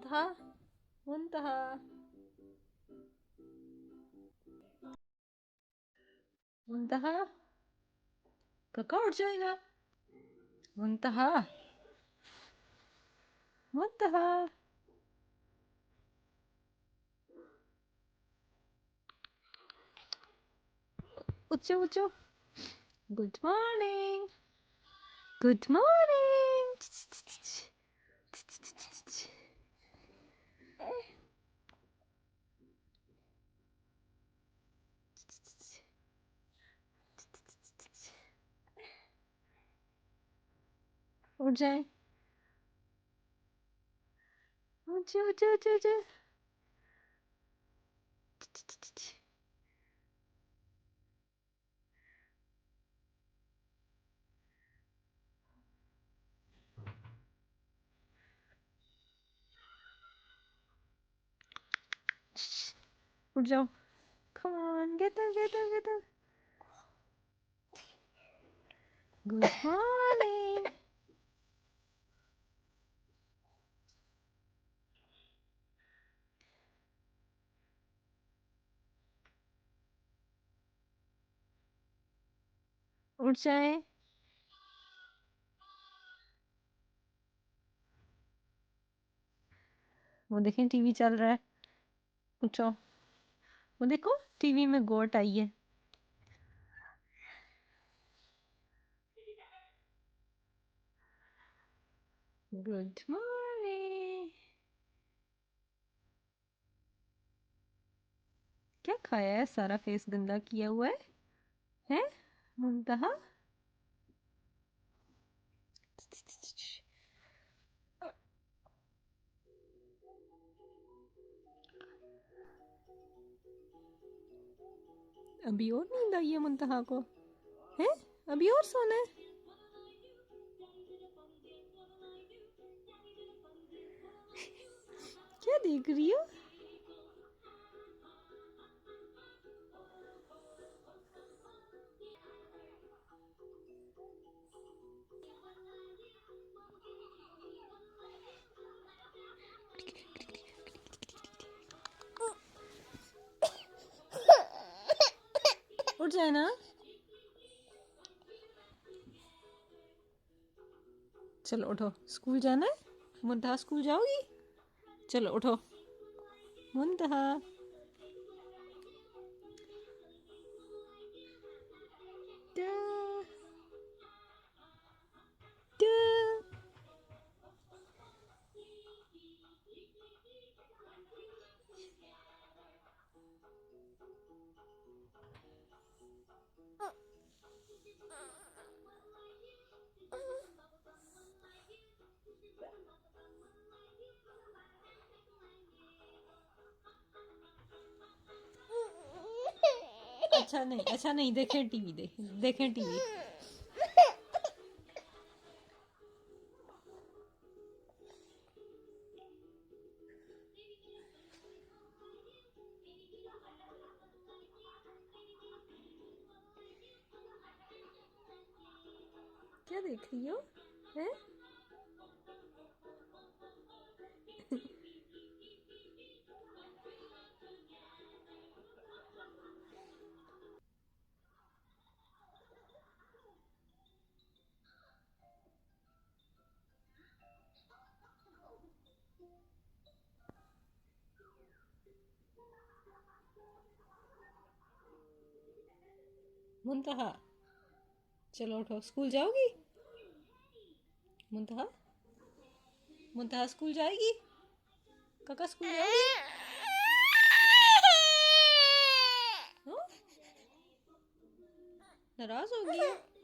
मुंतहा मुंतहा मुंतहा काका उठ जाएगा। मुंतहा मुंतहा उठ जाओ उठ जाओ। Good morning good morning. उठ जाए उठ जाओ उठ जाओ उठ जाओ उठ जाओ। उठ जाओ। Come on, get up, get up, get up. Good morning. उठ जाए। वो देखें टीवी चल रहा है। उठो। वो देखो टीवी में गोट आई है। Good morning. क्या खाया है? सारा फेस गंदा किया हुआ है। हैं? मुंतहा अभी और नींद आई है मुंतहा को? हैं? अभी और सोना है? क्या देख रही हो? उठ जाए ना। चलो उठो, स्कूल जाना है। मुंतहा स्कूल जाओगी? चलो उठो। मुंतहा अच्छा नहीं देखें टीवी देखें टीवी। क्या देख रही हो? हैं? मुंतहा चलो उठो, स्कूल जाओगी? मुंतहा मुंतहा स्कूल जाएगी? काका स्कूल जाओगी? नाराज हो गई है?